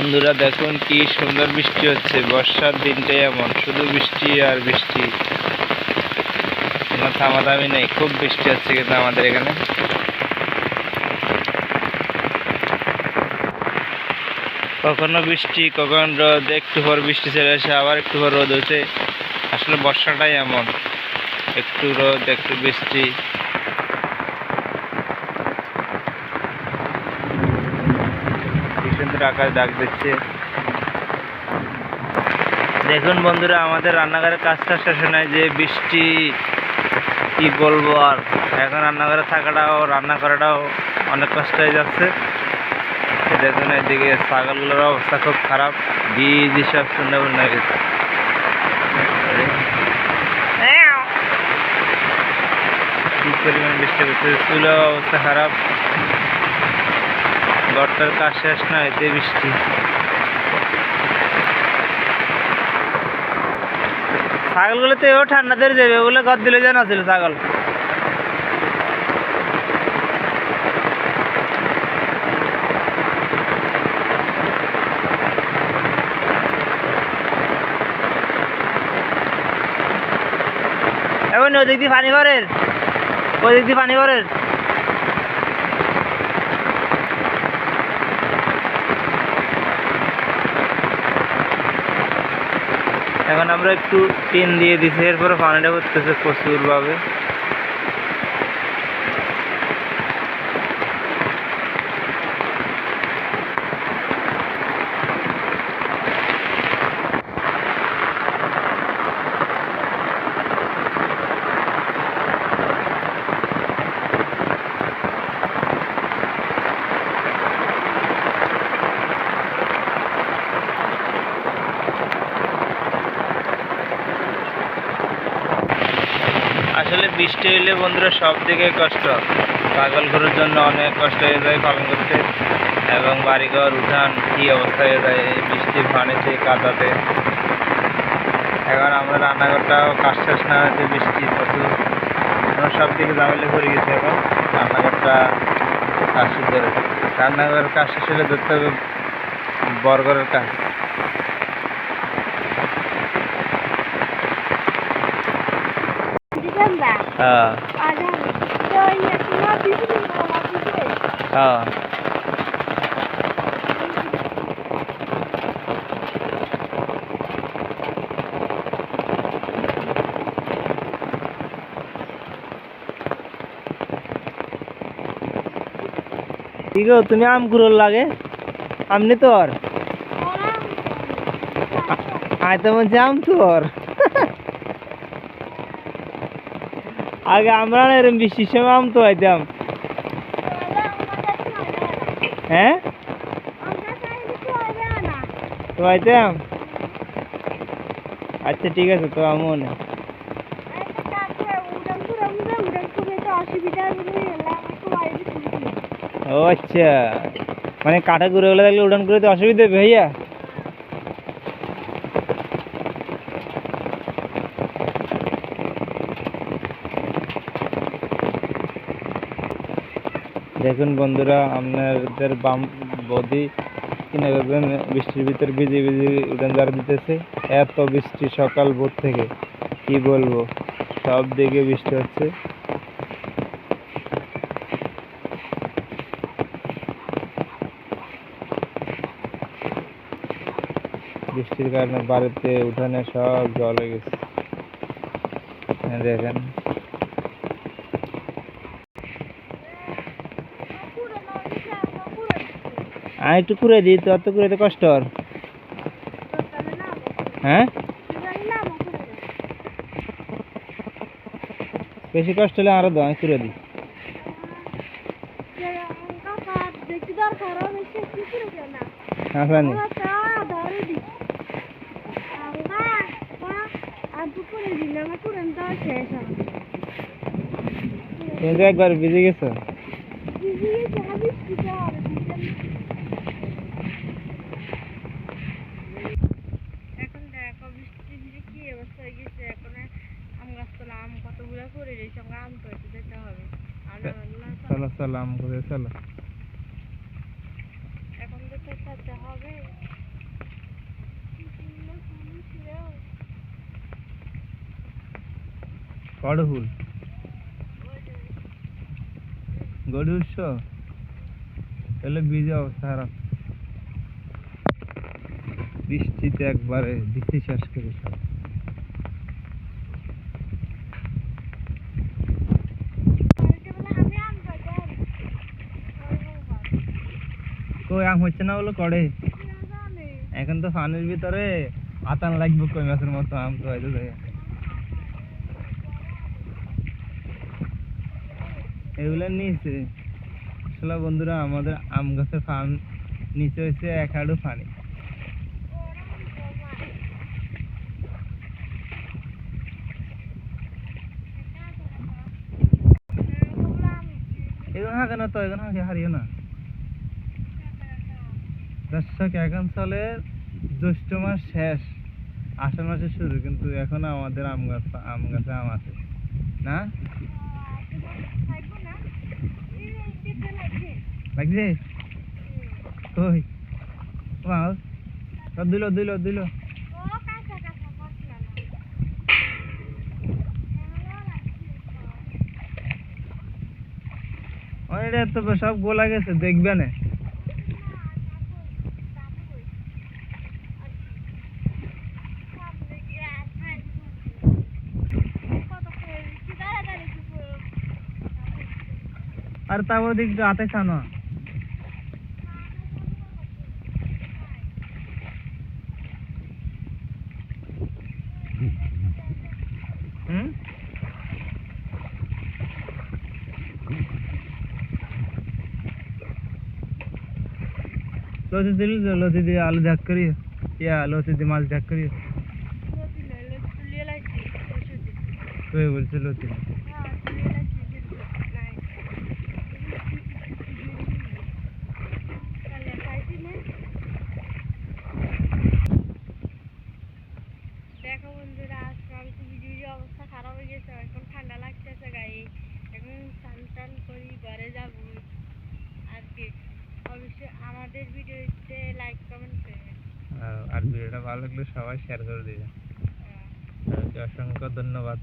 বন্ধুরা দেখুন কি সুন্দর বৃষ্টি হচ্ছে। বর্ষার দিনটাই এমন, শুধু বৃষ্টি আর বৃষ্টি, কোনো থামাথামি নেই। খুব বৃষ্টি হচ্ছে কিন্তু আমাদের এখানে। কখনো বৃষ্টি, কখন রোদ, একটু পর বৃষ্টি চলে আসে, আবার একটু পর রোদ হচ্ছে। আসলে বর্ষাটাই এমন, একটু রোদ একটু বৃষ্টি। কি সুন্দর আকাশ ডাক দিচ্ছে। দেখুন বন্ধুরা, আমাদের রান্নাঘরের কাজটা শেষ হয় যে বৃষ্টি, কি বলবো আর। এখন রান্নাঘরে থাকাটাও, রান্না করাটাও অনেক কষ্ট হয়ে যাচ্ছে। দেখুন এদিকে ছাগলগুলোর অবস্থা খুব খারাপ, ভিজে সব শূন্য হয়ে গেছে। কি পরিমাণ বৃষ্টি হচ্ছে, চুলের অবস্থা খারাপ। ঘরটার কাজ শেষ না হইতে বৃষ্টি। ছাগলগুলো তো এও ঠান্ডা ধরে যাবে, ওগুলো ঘর দিলে জানা ছিল ছাগল। এখন ওদিক দিয়ে পানি ভরের, ওদিক দিয়ে পানি ভরের। এখন আমরা একটু টিন দিয়ে দিছি, এরপরে পানিটা করতেছে প্রচুর ভাবে। আসলে বৃষ্টি হইলে বন্ধুরা সব দিকে কষ্ট। ছাগল গরুর জন্য অনেক কষ্ট হয়ে যায় পালন করতে, এবং বাড়িঘর উঠান কি অবস্থা হয়ে যায় এই বৃষ্টির পানিতে, কাদাতে। এখন আমরা রান্নাঘরটাও কাজ শেষ না হয়েছে, বৃষ্টি প্রচুর, আমরা সব দিকে ঝামেলা করে গেছি। এখন রান্নাঘরটা কাজ শুরু করে, রান্নাঘরের কাজ শেষ হলে ধরতে হবে বর্গরের কাজ। হ্যাঁ হ্যাঁ, কি গো তুমি আম কুড়োর লাগে আমনি তোর আয় তো বলছি আম তোর। আগে আমরা না এরকম বৃষ্টির সময় আম তো আইতাম। হ্যাঁ তো আইতাম। আচ্ছা ঠিক আছে, তো আমও না। ও আচ্ছা, মানে কাঠা ঘুরে গেলে থাকলে উড়ান করে তো অসুবিধা হবে ভাইয়া। দেখুন বন্ধুরা, আপনাদের বাম বদি কিনে করবেন বৃষ্টির ভিতর ভিজে ভিজে উড়ান ঝাড় দিতেছে। এত বৃষ্টি সকাল ভোর থেকে, কি বলবো, সব দিকে বৃষ্টি হচ্ছে। বৃষ্টির কারণে বাড়িতে উঠানে সব জল হয়ে গেছে। দেখেন আমি একটু কুড়ে দিই, তো অত কুড়ে তো কষ্ট আর। হ্যাঁ বেশি কষ্ট হলে আরো দাও, আমি কুড়ে দিই। তুমি তো একবার ভিজে গেছো। এখন দেখো বৃষ্টি ভিজে কি অবস্থা হয়ে গেছে। এখন আম গাছতলা আম কতগুলো করে রয়েছে, আমরা আম করতে যেতে হবে। চলো চলো আম করে চলো, এখন তো যেতে হবে। কড়হুল গরু উৎস তাহলে বীজের অবস্থা খারাপ বৃষ্টিতে একবারে দিচ্ছি শেষ করে সব কই আম হচ্ছে না বলো করে এখন তো পানির ভিতরে আতান লাগবে কই মাছের মতো আম তো হয়তো এগুলো নিচে আসলে বন্ধুরা আমাদের আম গাছের ফার্ম নিচে হচ্ছে এক হাঁটু পানি এগুলো হাঁকে না তো এগুলো হাঁকে হারিও না দর্শক এখন চলে জ্যৈষ্ঠ মাস শেষ আষাঢ় মাসে শুরু কিন্তু এখনো আমাদের আম গাছে আম আছে না লাগছে কই মাছ দিল দিল দিল এটা তো সব গোলা গেছে দেখবে না আর তারপর দেখি হাতে ছানো লতি দিল লতি দিয়ে আলু ঝাক করি লতি দিয়ে মাছ ঝাক করি তুই বলছে লতি দেখো বন্ধুরা আজকাল তো বিজুলির অবস্থা খারাপ হয়ে গেছে এখন ঠান্ডা লাগতেছে গায়ে এখন স্নান টান করি ঘরে যাবো আর কি অবশ্যই আমাদের ভিডিওতে লাইক কমেন্ট করবেন আর ভিডিওটা ভালো লাগলে সবাই শেয়ার করে দিবেন অসংখ্য ধন্যবাদ।